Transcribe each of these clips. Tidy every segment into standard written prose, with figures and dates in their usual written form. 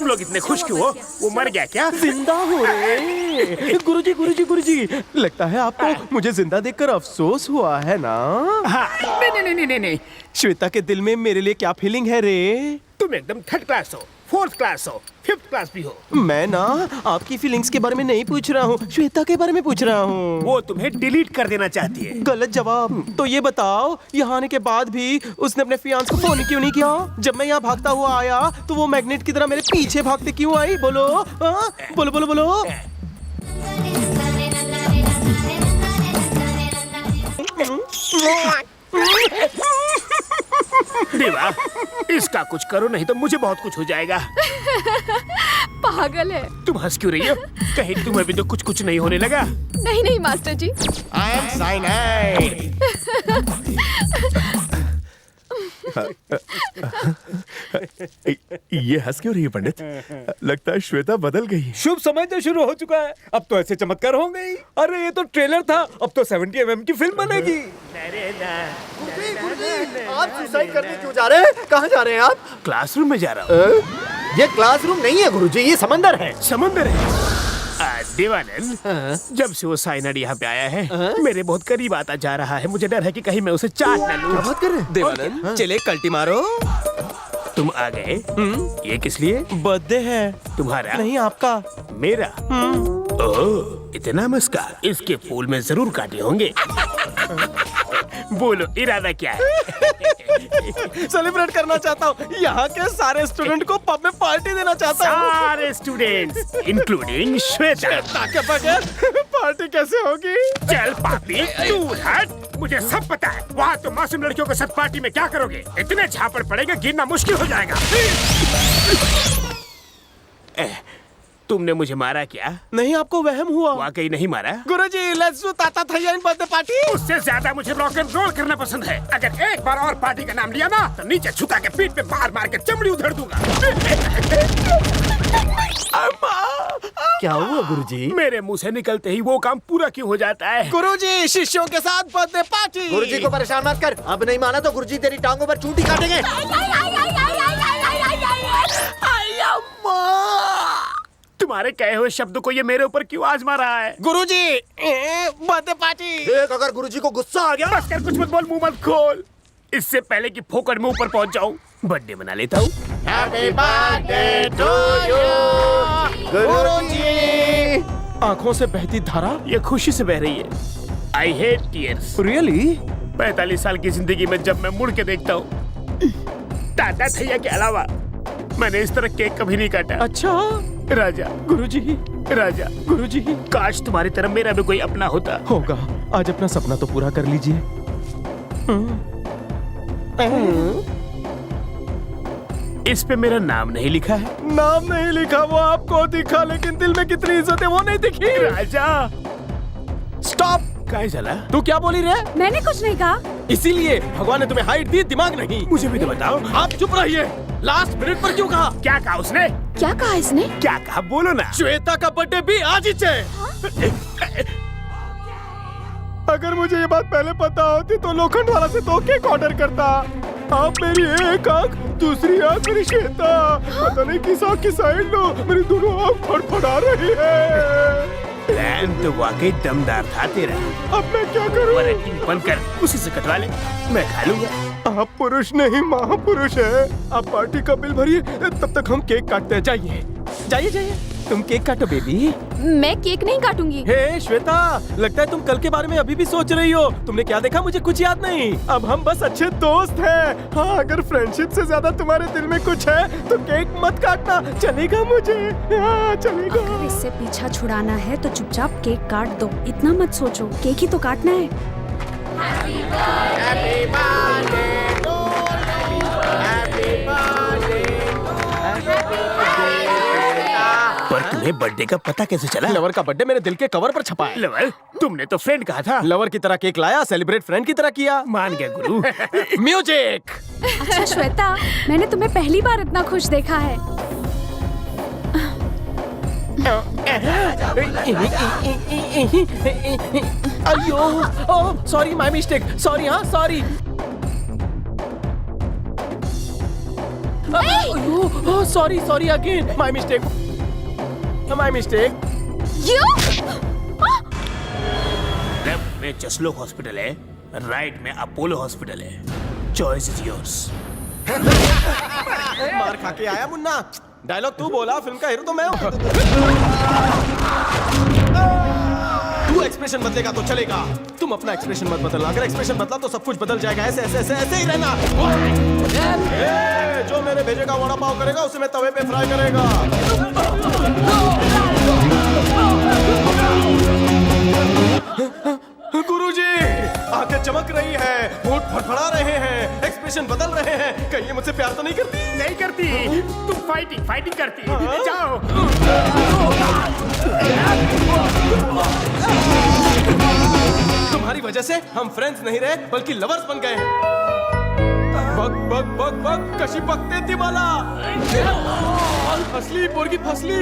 तुम लोग इतने खुश क्यों हो? वो मर गया क्या? जिंदा हो रहे। गुरुजी गुरुजी गुरुजी, लगता है आपको मुझे जिंदा देखकर अफसोस हुआ है ना? हाँ, नहीं। श्वेता के दिल में मेरे लिए क्या फीलिंग है रे? तुम एकदम थर्ड क्लास हो, फोर्थ क्लास हो, फिफ्थ क्लास भी हो। मैं ना आपकी फीलिंग्स के बारे में नहीं पूछ रहा हूँ, श्वेता के बारे में पूछ रहा हूँ। वो तुम्हें डिलीट कर देना चाहती है। गलत जवाब। तो ये बताओ, यहाँ आने के बाद भी उसने अपने फियांस को फोन क्यों नहीं किया? जब मैं यहाँ भागता हुआ आया तो वो मैग्नेट की तरह मेरे पीछे भागते क्यों आई? बोलो बोलो बोलो बोलो। देवा, इसका कुछ करो नहीं तो मुझे बहुत कुछ हो जाएगा। पागल है। तुम हंस क्यों रही हो? कहीं तुम्हें भी तो कुछ कुछ नहीं होने लगा? नहीं master ji. I am cyanide। ये हंस क्यों रही है पंडित? लगता है श्वेता बदल गई। शुभ समय तो शुरू हो चुका है, अब तो ऐसे चमत्कार होंगे ही। अरे ये तो ट्रेलर था, अब तो 70 mm की फिल्म बनेगी। आप सुसाइड करने क्यों जा रहे हैं? कहाँ जा रहे हैं आप? क्लासरूम में जा रहा हूँ। ये क्लासरूम नहीं है गुरुजी, ये समंदर है। समंदर है। देवानंद, जब से वो साइनाड यहाँ पे आया है, मेरे बहुत करीब आता जा रहा है। मुझे डर है कि कहीं मैं उसे चाट न लूं। क्या बात कर रहे हैं? देवानंद, चले कल्टी मारो। तुम आ गए? ये किस लिए? बर्थडे है। तुम्हारा? नहीं, आपका। मेरा? ओह, इतना मस्का। इसके फूल में जरूर काटे होंगे। बोलो, इरादा क्या है? सेलिब्रेट करना चाहता हूँ। यहाँ के सारे स्टूडेंट को पब में पार्टी देना चाहता हूँ। सारे स्टूडेंट्स, इंक्लूडिंग श्वेता। के बगैर पार्टी कैसे होगी? चल पापी, तू हट। मुझे सब पता है। वहाँ तो मासूम लड़कियों के साथ पार्टी में क्या करोगे? इतने झापड़ पड़ेंगे, गिरना मुश्किल हो जाएगा। तुमने मुझे मारा क्या? नहीं, आपको वहम हुआ। वाकई नहीं मारा? गुरुजी, लेट्स डू ताता थैया इन बर्थडे पार्टी। उससे ज्यादा मुझे रॉक एंड रोल करना पसंद है। अगर एक बार और पार्टी का नाम लिया ना, तो नीचे झुका के पीठ पे मार मार के चमड़ी उधेड़ दूंगा। क्या हुआ गुरुजी? मेरे मुंह से निकलते ही वो काम पूरा क्यों हो जाता है? गुरुजी, शिष्यों के साथ बर्थडे पार्टी। गुरुजी को परेशान मत कर। अब नहीं माना तो गुरुजी तेरी टांगों पर चूंटी काटेंगे। तुम्हारे कहे हुए शब्द को ये मेरे ऊपर क्यों आजमा रहा है? गुरुजी, बर्थडे पार्टी। देख, अगर गुरुजी को गुस्सा आ गया। बस कर, कुछ मत बोल, मुंह मत खोल। इससे पहले कि फोकट में ऊपर पहुंच जाऊं, बर्थडे मना लेता हूँ। हैप्पी बर्थडे टू यू गुरुजी। आंखों से बहती धारा ये खुशी से बह रही है। I hate tears. रियली? 45 साल की जिंदगी में जब मैं मुड़ के देखता हूँ, ताता थैया के अलावा मैंने इस तरह केक कभी नहीं काटा। अच्छा राजा, गुरुजी, राजा, गुरुजी। काश तुम्हारी तरह मेरा भी कोई अपना होता। होगा। आज अपना सपना तो पूरा कर लीजिए। इस पे मेरा नाम नहीं लिखा है। नाम नहीं लिखा, वो आपको दिखा, लेकिन दिल में कितनी इज्जत है वो नहीं दिखी। राजा, स्टॉप। काय चला? तू क्या बोली रे? मैंने कुछ नहीं कहा। इसीलिए भगवान ने तुम्हें हाइट दी, दिमाग नहीं। मुझे भी तो बताओ। आप चुप रहिए। लास्ट मिनट पर क्यों कहा? क्या कहा उसने? क्या कहा इसने? क्या कहा, बोलो ना। श्वेता का बर्थडे भी आज ही है। अगर मुझे ये बात पहले पता होती तो लोखंड वाला से 2 केक ऑर्डर करता। आप मेरी एक आंख, दूसरी आंख मेरी श्वेता। पता नहीं किस आंख की साइड लो, मेरी दोनों आंख फड़फड़ा रही है। प्लान तो वाकई दमदार था तेरा। अब मैं क्या करूं? एक्टिंग बंद कर, उसी से कटवा ले, मैं खा लूंगा। आप पुरुष नहीं, महापुरुष है। आप पार्टी का बिल भरिए, तब तक हम केक काटते हैं। जाइए जाइए जाइए, तुम केक काटो बेबी। मैं केक नहीं काटूंगी। हे श्वेता, लगता है तुम कल के बारे में अभी भी सोच रही हो। तुमने क्या देखा मुझे कुछ याद नहीं। अब हम बस अच्छे दोस्त हैं। हाँ, अगर फ्रेंडशिप से ज्यादा तुम्हारे दिल में कुछ है तो केक मत काटना, चलेगा मुझे? हाँ, चलेगा। अगर इससे पीछा छुड़ाना है तो चुपचाप केक काट दो, इतना मत सोचो, केक ही तो काटना है। Happy birthday to you, happy birthday. पर तुम्हें बर्थडे का पता कैसे चला? लवर का बर्थडे मेरे दिल के कवर पर छपा है। लवर, तुमने तो फ्रेंड कहा था। लवर की तरह केक लाया, सेलिब्रेट फ्रेंड की तरह किया। मान गया गुरु। म्यूजिक। अच्छा श्वेता, मैंने तुम्हें पहली बार इतना खुश देखा है। अयो, सॉरी, माय मिस्टेक। सॉरी, हाँ sorry. Sorry again, my mistake. Left में जसलोक हॉस्पिटल है, राइट में अपोलो हॉस्पिटल है। Choice is yours. मार खा के आया मुन्ना। डायलॉग तू बोला, फिल्म का हीरो तो मैं हूँ। तू एक्सप्रेशन बदलेगा तो चलेगा, तुम अपना एक्सप्रेशन मत बदलना। अगर एक्सप्रेशन बदला तो सब कुछ बदल जाएगा। ऐसे ऐसे ऐसे ऐसे ही रहना। जो मेरे भेजेगा वड़ा पाव करेगा, उसे मैं तवे पे फ्राई करेगा। गुरुजी, आंखें चमक रही है, होंठ फड़फड़ा रहे हैं, एक्सप्रेशन बदल रहे हैं। कहीं ये मुझसे प्यार तो नहीं करती? नहीं करती, तुम फाइटिंग करती। जाओ। तुम्हारी वजह से हम फ्रेंड्स नहीं रहे बल्कि लवर्स बन गए हैं। बग बग बग बग कशी बगते ती मला। फसली पोरगी फसली।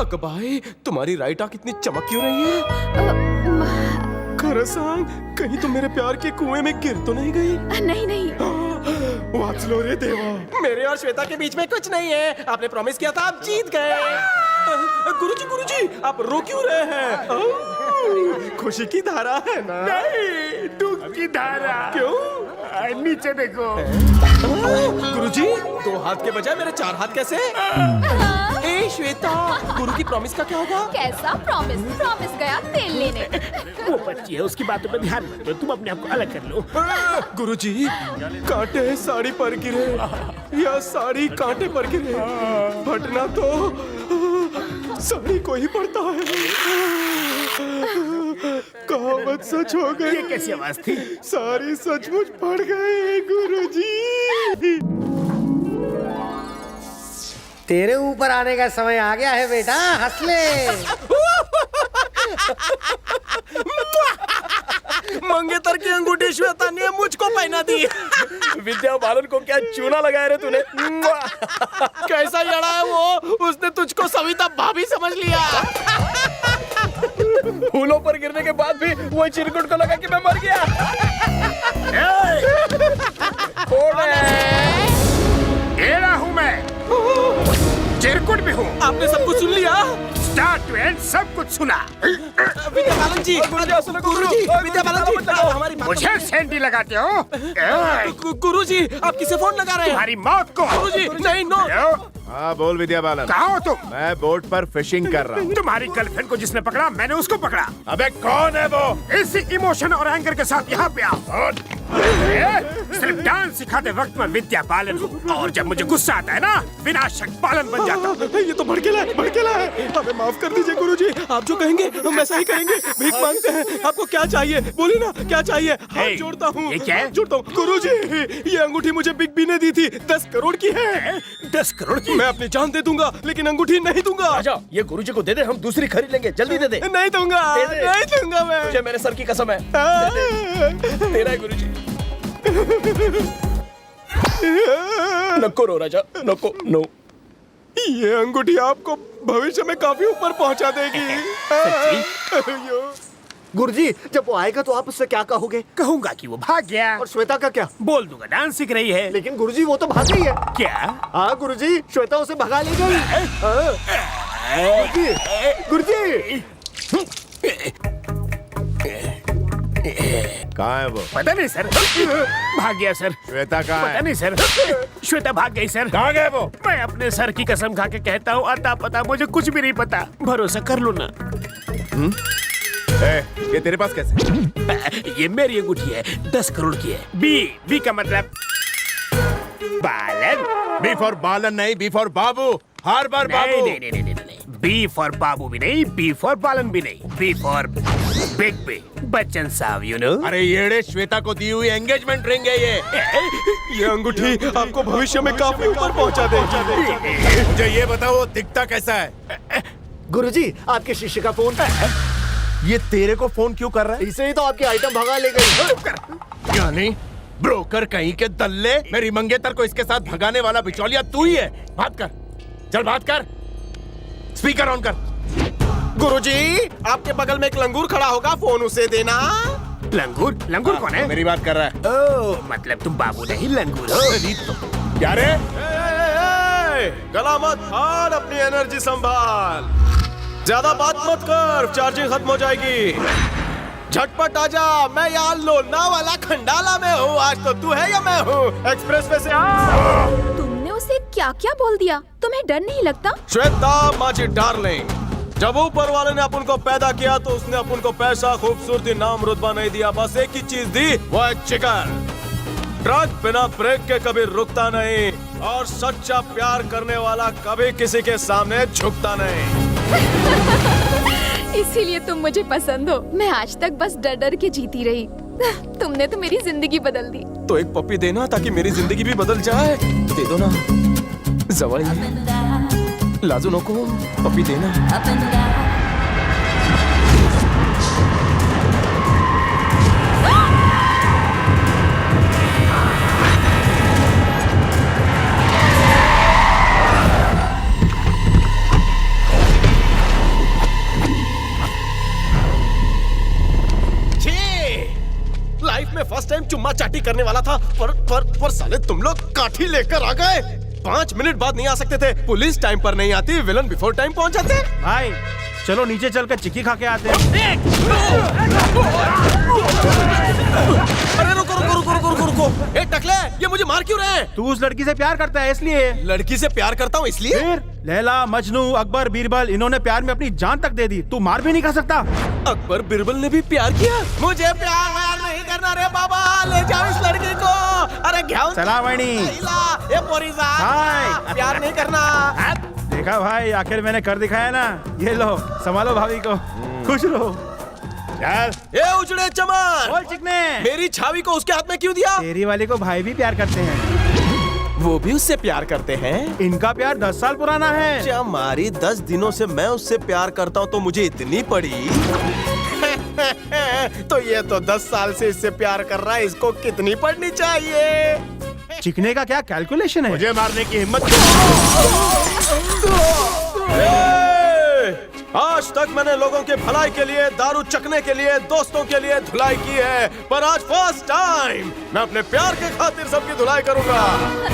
अकबाई, तुम्हारी राइट आंख इतनी चमक क्यों रही है? खरं सांग, कहीं तुम मेरे प्यार के कुएं में गिर तो नहीं गई? नहीं। वाचलो रे देवा, मेरे और श्वेता के बीच में कुछ नहीं है। आपने प्रॉमिस किया था, आप जीत गए। गुरुजी, आप रो क्यों रहे हैं? खुशी की धारा है ना? नहीं, दुख की धारा। क्यों? नीचे देखो। गुरुजी, 2 हाथ के बजाय मेरे 4 हाथ कैसे? ए श्वेता, गुरु की प्रॉमिस का क्या होगा? कैसा प्रॉमिस गया तेल लेने। वो बच्ची है, उसकी बातों पर ध्यान मत दो, तुम अपने आप को अलग कर लो। गुरुजी, कांटे साड़ी पर गिरे या साड़ी कांटे पर गिरे, फटना तो साड़ी को ही पड़ता है। कहावत सच हो गई। ये कैसी आवाज थी? सारी सचमुच पड़ गए गुरुजी। तेरे ऊपर आने का समय आ गया है बेटा, हंस ले। मंगेतर की अंगूठी श्वेता ने मुझको पहना दी। विद्या बालन को क्या चूना लगाया रे तूने? कैसा लड़ा है वो, उसने तुझको सविता भाभी समझ लिया। फूलों पर गिरने के बाद भी वो चिरकुट को लगा कि मैं मर गया। एड़ा हूँ मैं, चिरकुट भी हूँ। आपने सब कुछ सुन लिया? स्टार्ट टू एंड सब कुछ सुना। विद्या बालन जी, गुरुजी, विद्या बालन जी, हमारी बात मुझे सेंटी लगाते हो? गुरुजी, आप किसे फोन लगा रहे हैं? तुम्हारी मौत को। गुरुजी, नहीं, नो। हाँ बोल विद्या बालन। कहाँ हो तुम? मैं बोट पर फिशिंग कर रहा हूँ। तुम्हारी गर्लफ्रेंड को जिसने पकड़ा, मैंने उसको पकड़ा। अबे कौन है वो? इसी इमोशन और एंगर के साथ यहाँ पे आओ। सिर्फ डांस सिखाते वक्त में विद्या बालन हूँ, और जब मुझे गुस्सा आता है ना, विनाशक बालन बन जाता हूँ। ये तो भड़केला है। हमें माफ कर दीजिए गुरुजी, आप जो कहेंगे हम वैसा ही करेंगे। भीख मांगते हैं, आपको क्या चाहिए बोलिए ना, क्या चाहिए? हाथ जोड़ता हूँ। ये क्या है? जोड़ता हूँ। गुरुजी, ये अंगूठी मुझे बिग बी ने दी थी, 10 करोड़ की है। 10 करोड़ की? मैं अपनी जान दे दूंगा, लेकिन अंगूठी नहीं दूंगा। राजा, ये गुरुजी को दे दे, हम दूसरी खरीद लेंगे। जल्दी दे दे। नहीं दूंगा, नहीं दूंगा मैं। मुझे मेरे सर की कसम है। तेरा है गुरुजी। नको रो राजा, नको नो। ये अंगूठी आपको भविष्य में काफी ऊपर पहुंचा देगी। गुरुजी, जब वो आएगा तो आप उससे क्या कहोगे? कहूंगा कि वो भाग गया। और श्वेता का क्या? बोल दूंगा डांस सीख रही है। लेकिन गुरुजी, वो तो भाग गई है। क्या? हाँ गुरुजी, श्वेता उसे भगा ले गई। गुरुजी, कहाँ है वो? पता नहीं सर, भाग गया सर। श्वेता कहाँ पता है? नहीं सर, श्वेता भाग गई सर। कहाँ गए वो? मैं अपने सर की कसम खा के कहता हूँ, अता पता मुझे कुछ भी नहीं पता। भरोसा कर लो ना। ये तेरे पास कैसे? ये मेरी अंगूठी है, 10 करोड़ की है। बी का मतलब बालन। बी फॉर बालन नहीं, बी फॉर बाबू। हर बार बाबू। नहीं। बी फॉर बाबू भी नहीं, बी फॉर बालन भी नहीं, B for big B. Bachchan साहब, यू नो। अरे येड़े, श्वेता को दी हुई एंगेजमेंट रिंग है ये अंगूठी आपको भविष्य में काफी ऊपर पहुंचा देगी। मुझे ये बताओ, वो दिखता कैसा है? गुरुजी, आपके शिष्य का फोन। ये तेरे को फोन क्यों कर रहा है? इसे ही तो आपकी आइटम भगा ले गई। यानी ब्रोकर कहीं के दल्ले, मेरी मंगेतर को इसके साथ भगाने वाला बिचौलिया तू ही है। बात कर, चल बात कर। स्पीकर ऑन कर। गुरुजी, आपके बगल में एक लंगूर खड़ा होगा, फोन उसे देना। लंगूर लंगूर कौन है? मेरी बात कर रहा है। ओह, मतलब तुम बाबू नहीं लंगूर हो। क्या रे? गला मत फाड़, अपनी एनर्जी संभाल। ज्यादा बात मत कर, चार्जिंग खत्म हो जाएगी। झटपट आजा, मैं यहाँ लोनावाला खंडाला में हूँ। आज तो तू है या मैं हूँ? एक्सप्रेस वे से आ। तुमने उसे क्या क्या बोल दिया? तुम्हें डर नहीं लगता? श्वेता माजी डार्लिंग, जब ऊपर वाले ने अपन को पैदा किया तो उसने अपन को पैसा, खूबसूरती, नाम, रुतबा नहीं दिया। बस एक ही चीज दी, वो है चिकन। ट्रक बिना ब्रेक के कभी रुकता नहीं, और सच्चा प्यार करने वाला कभी किसी के सामने झुकता नहीं। इसीलिए तुम मुझे पसंद हो। मैं आज तक बस डर डर के जीती रही। तुमने तो मेरी जिंदगी बदल दी। तो एक पप्पी देना ताकि मेरी जिंदगी भी बदल जाए। दे दो ना जवाई, लाजो नको, पप्पी देना। लाइफ में फर्स्ट टाइम चुम्मा चाटी करने वाला था, पर साले तुम लोग काठी लेकर आ गए। 5 मिनट बाद नहीं आ सकते थे। पुलिस टाइम पर नहीं आती, विलन बिफोर टाइम पहुंच जाते। भाई चलो नीचे चलकर चिक्की खा के आते हैं। अरे रुको रुको रुको रुको रुको रुको। ए टकले, ये मुझे मार क्यों रहे हैं? तू उस लड़की से प्यार करता है इसलिए। लड़की से प्यार करता हूँ इसलिए? फिर लैला, मजनू, अकबर, बीरबल, इन्होंने प्यार में अपनी जान तक दे दी। तू मार भी नहीं खा सकता। अकबर बिरबल ने भी प्यार किया। मुझे प्यार व्यार नहीं करना रे बाबा, ले जाओ इस लड़की को। अरे घ्याव सलामणी। ये पोरीजा, हाय। प्यार नहीं करना। देखा भाई, आखिर मैंने कर दिखाया ना। ये लो, संभालो भाभी को, खुश रहो। चल। ये उजड़े चमन, बोल चिकने, मेरी छावी को उसके हाथ में क्यों दिया? तेरी वाली को भाई भी प्यार करते हैं। वो भी उससे प्यार करते हैं? इनका प्यार 10 साल पुराना है। क्या मारी 10 दिनों से मैं उससे प्यार करता हूँ तो मुझे इतनी पड़ी। तो ये तो 10 साल से इससे प्यार कर रहा है, इसको कितनी पड़नी चाहिए? चिकने का क्या कैलकुलेशन है? मुझे मारने की हिम्मत। आज तक मैंने लोगों के भलाई के लिए, दारू चखने के लिए, दोस्तों के लिए धुलाई की है, पर आज फर्स्ट टाइम मैं अपने प्यार के खातिर सबकी धुलाई करूंगा।